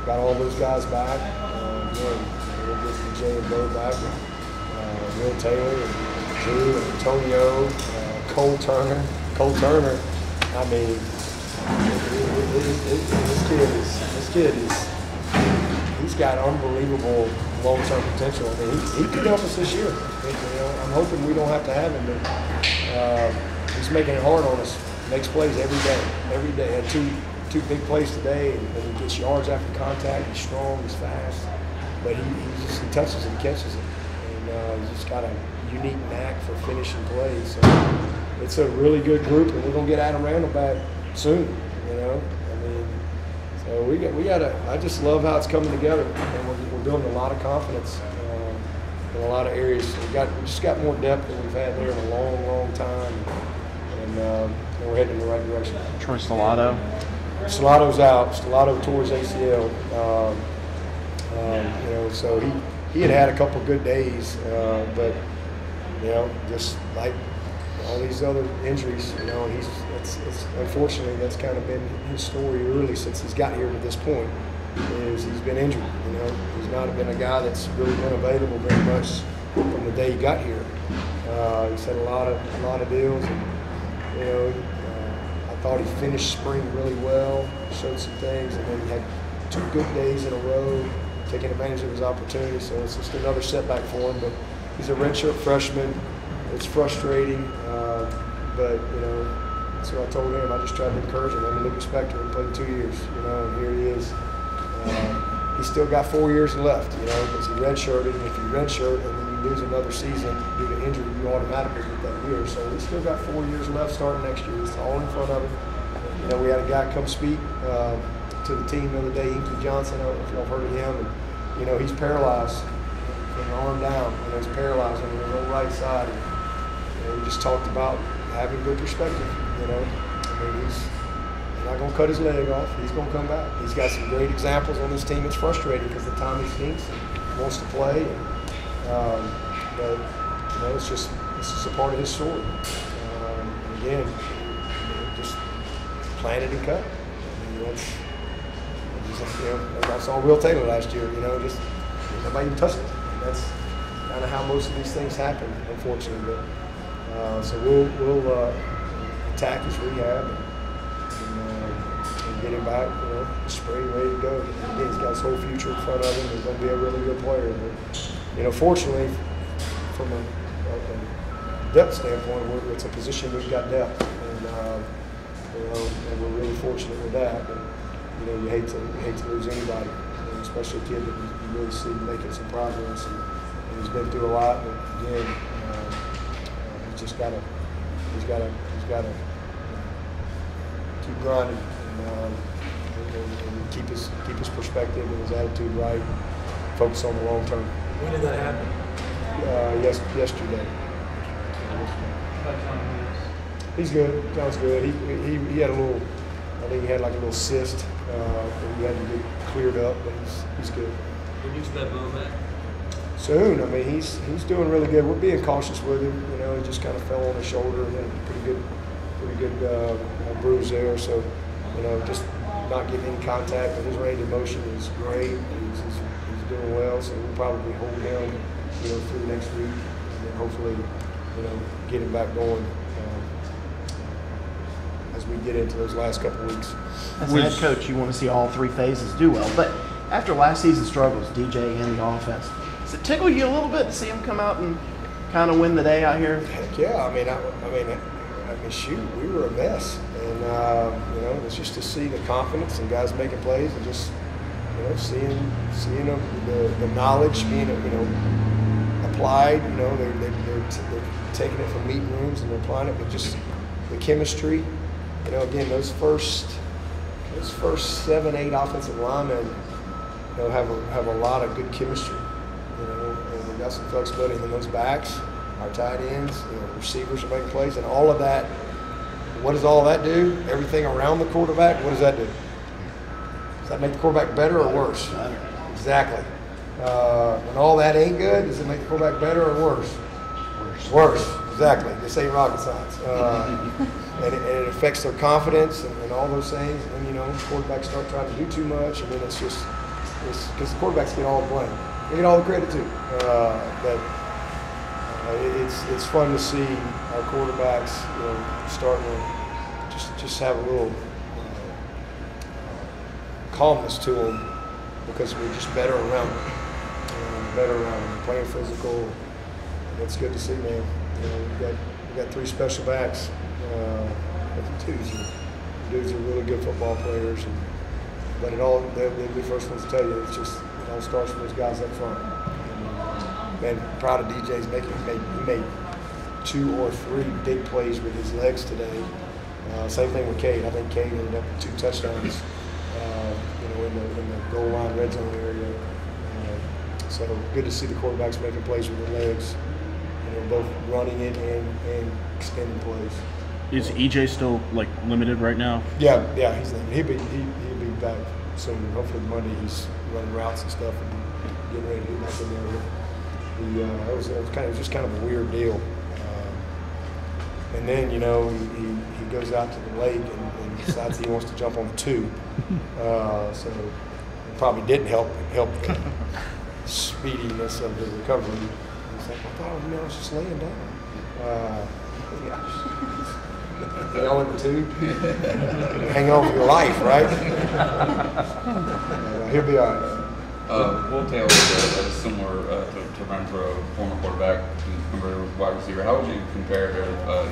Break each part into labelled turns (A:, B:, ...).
A: got all those guys back. Again, we'll get Jay and Bo back. Will Taylor and Drew and Antonio, Cole Turner. I mean, he's got unbelievable long-term potential. I mean, he could help us this year. I'm hoping we don't have to have him, but he's making it hard on us. Makes plays every day. Every day. Had two big plays today, and he gets yards after contact. He's strong. He's fast, but he touches and catches it, and he's just got a unique knack for finishing plays. So it's a really good group, and we're gonna get Adam Randall back soon. I mean, so we got. I just love how it's coming together, and we're building a lot of confidence in a lot of areas. We just got more depth than we've had there in a long time, and we're heading in the right direction.
B: Troy
A: Salato's out. Stellato tore his ACL. So he had a couple good days, but just like all these other injuries, unfortunately that's kind of been his story really since he's got here to this point. Is he's been injured. He's not been a guy that's really been available very much from the day he got here. He's had a lot of deals, and I thought he finished spring really well, showed some things, and then he had 2 good days in a row, taking advantage of his opportunity. So it's just another setback for him. But he's a redshirt freshman. It's frustrating, but that's what I told him. I just tried to encourage him. I mean, look, respect him. He played 2 years, and here he is. He's still got 4 years left, because he redshirted. And if you redshirt and then you lose another season due to injury, you automatically get that year. So he's still got 4 years left starting next year. It's all in front of him. We had a guy come speak to the team the other day, Inky Johnson. I don't know if y'all heard of him. And, he's paralyzed from the arm down. He's paralyzed on his whole right side. And, we just talked about having good perspective. I mean, he's not going to cut his leg off. He's going to come back. He's got some great examples on this team. It's frustrating because the time he stinks and wants to play. But it's just a part of his story. Again, just planted and cut. I saw Will Taylor last year. Just nobody even touched it. And that's kind of how most of these things happen, unfortunately. But, so we'll attack his rehab and get him back, spring ready to go. Again, he's got his whole future in front of him. He's going to be a really good player. But, fortunately, from a depth standpoint, it's a position we've got depth, and we're really fortunate with that. And, you hate to lose anybody, especially a kid that you really see making some progress, and he's been through a lot. But again, he's got to keep grinding and keep his perspective and his attitude right. Focus on the long term.
C: When did that happen?
A: Yesterday. He's good. John's good. He had a little. I think he had like a little cyst. He had to get cleared up, but he's good.
C: When do you expect Bo back?
A: Soon. I mean, he's doing really good. We're being cautious with him. He just kind of fell on his shoulder and had a pretty good bruise there. So, just not getting any contact, but his range of motion is great. He's doing well. So we'll probably hold him, through next week, and then hopefully, get him back going. As we get into those last couple of weeks.
B: As a head coach, you want to see all 3 phases do well. But after last season's struggles, DJ and the offense, does it tickle you a little bit to see him come out and kind of win the day out here?
A: Heck yeah! I mean, shoot, we were a mess, and it's just to see the confidence and guys making plays, and just seeing the knowledge being applied. They're taking it from meeting rooms and they're applying it, but just the chemistry. Again, those first 7, 8 offensive linemen, have a lot of good chemistry. And we got some flexibility. And then those backs, our tight ends, receivers are making plays, and all of that. What does all that do? Everything around the quarterback. What does that do? Does that make the quarterback better or worse? Exactly. When all that ain't good, does it make the quarterback better or worse? Worse. Exactly. This ain't rocket science. And it affects their confidence and all those things. And quarterbacks start trying to do too much, and then it's just because the quarterbacks get all the blame. They get all the credit too. But it's fun to see our quarterbacks, starting to just have a little calmness to them because we're just better around them. Playing physical. And it's good to see, man. We got 3 special backs. The dudes are really good football players, but they'll be the first ones to tell you it all starts from those guys up front. And, man, proud of DJ's he made 2 or 3 big plays with his legs today. Same thing with Cade. I think Cade ended up with 2 touchdowns. In the goal line red zone area. So good to see the quarterbacks making plays with their legs. Both running it and extending plays.
D: Is EJ still limited right now?
A: Yeah, he's limited. He'll be back soon. Hopefully Monday he's running routes and stuff and getting ready to get back in there. It was just kind of a weird deal. And then he goes out to the lake and decides he wants to jump on the 2. So it probably didn't help the speediness of the recovery. He's like, I thought I was just laying down. In the 2, hang on for your life, right? He'll be all right.
E: Will Taylor is similar to Renfro, former quarterback, converted with wide receiver. How would you compare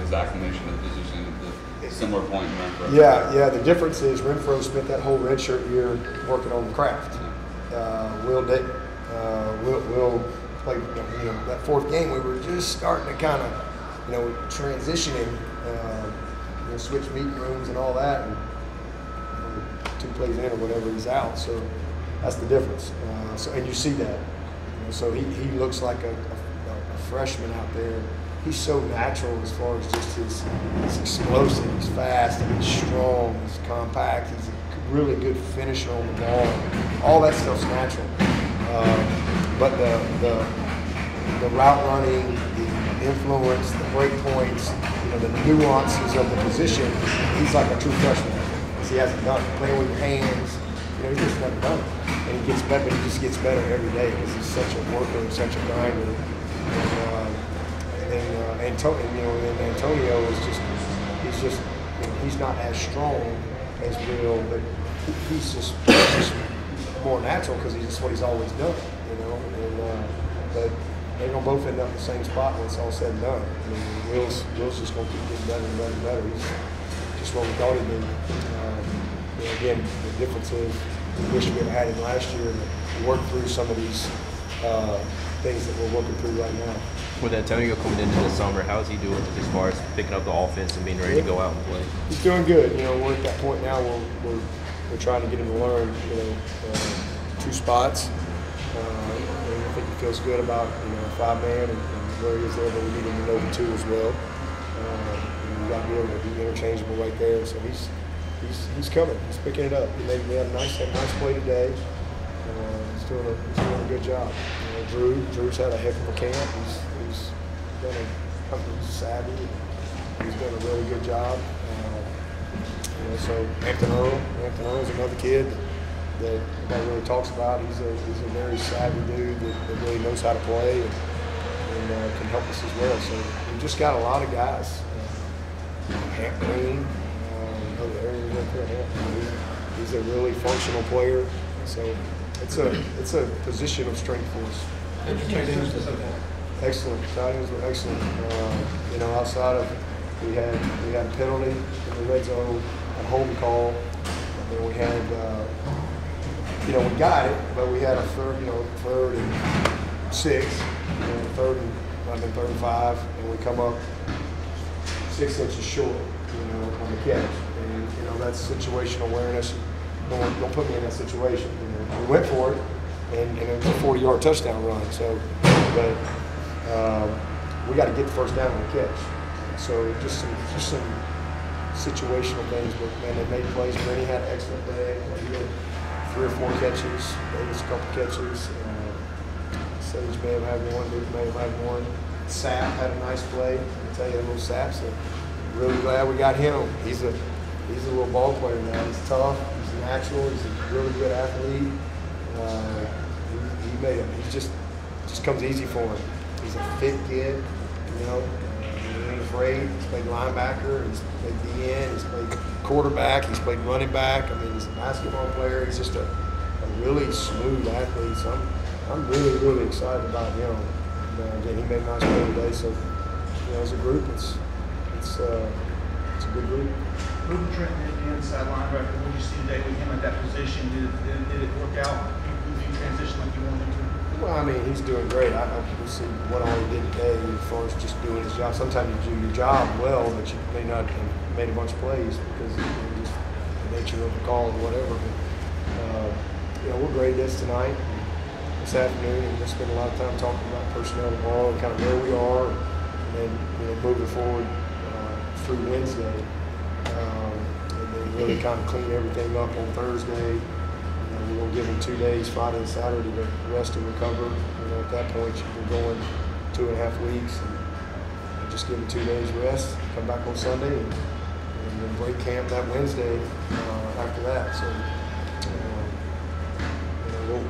E: his acclimation to the position at the similar point in Renfro?
A: Yeah. The difference is Renfro spent that whole redshirt year working on the craft. Will didn't. Will played. That 4th game we were just starting to kind of, transitioning, switch meeting rooms and all that. And 2 plays in or whatever, he's out. So that's the difference. And you see that. So he looks like a freshman out there. He's so natural as far as just he's explosive, he's fast, he's strong, he's compact, he's a really good finisher on the ball. All that stuff's natural. But the route running, the influence, the break points, the nuances of the position, he's like a true freshman. Because he hasn't done it. Playing with your hands, he's just never done it. And he gets better, but he just gets better every day because he's such a worker and such a grinder. And Antonio is he's not as strong as Will, but he's just more natural because that's what he's always done, but they're gonna both end up in the same spot when it's all said and done. I mean, Will's just gonna keep getting better and better and better. He's just what we thought he'd be. Again, the difference is we wish we had had him last year and worked through some of these things that we're working through right now.
F: With Antonio coming into the summer, how's he doing as far as picking up the offense and being ready to go out and play?
A: He's doing good. We're at that point now where we're trying to get him to learn, 2 spots. And I think he feels good about 5-man and where he is there, but we need him to know the 2 as well. We got to be able to be interchangeable right there. So he's coming. He's picking it up. He had a nice play today. He's doing a good job. Drew's had a heck of a camp. He's savvy. He's done a really good job. So Hampton Earl's another kid that nobody really talks about. He's a very savvy dude that really knows how to play and can help us as well. So we've just got a lot of guys. Hamp Green, he's a really functional player. So it's a position of strength for us. Excellent. Tight ends were excellent. Outside of we had a penalty in the red zone, a holding call, and then we had we got it, but we had a third and 6, third and 35, and we come up 6 inches short, on the catch, and that's situational awareness. Don't put me in that situation. We went for it, and it was a 40-yard touchdown run. So, but we got to get the first down on the catch. So just some situational things. But man, they made plays. Swinney had an excellent day. He had 3 or 4 catches. Davis a couple catches. Sage may have had one. Luke may have had one. Sapp had a nice play. I tell you, a little Sapp's really glad we got him. He's a little ball player now. He's tough. He's natural. He's a really good athlete. He made him. He just comes easy for him. He's a fit kid, you know. He ain't afraid. He's played linebacker. He's played DN. He's played quarterback. He's played running back. I mean, he's a basketball player. He's just a really smooth athlete. So I'm really excited about him. And, again, he made a nice play today. So, you know, as a group, it's a good group.
G: Moving Trent in inside linebacker, what did you see today with him at that position? Did it work out? Did he transition like you wanted him to?
A: Well, I mean, he's doing great. I we'll see what all he did today as far as just doing his job. Sometimes you do your job well, but you may not have made a bunch of plays because of just the nature of the call or whatever. But, you know, we'll grade this tonight, this afternoon, and we'll spend a lot of time talking about personnel tomorrow and kind of where we are, and then, you know, moving forward through Wednesday. And then really kind of clean everything up on Thursday. We're going to give them 2 days, Friday and Saturday, to rest and recover. You know, at that point, you're going 2.5 weeks, and just give them 2 days rest, come back on Sunday, and then break camp that Wednesday after that. So, you know,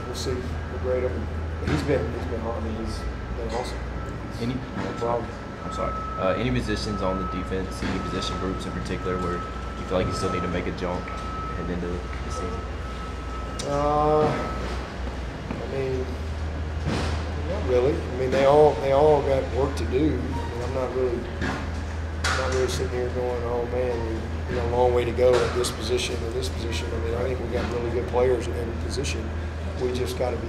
A: we'll see. We'll grade him. He's been hard. I mean, he's been awesome. No problem.
F: I'm sorry. Any positions on the defense, any position groups in particular where you feel like you still need to make a jump heading into the season?
A: I mean, not really. I mean, they all got work to do. I mean, I'm not really sitting here going, oh man, we got a long way to go at this position or this position. I mean, I think we got really good players in every position. We just got to be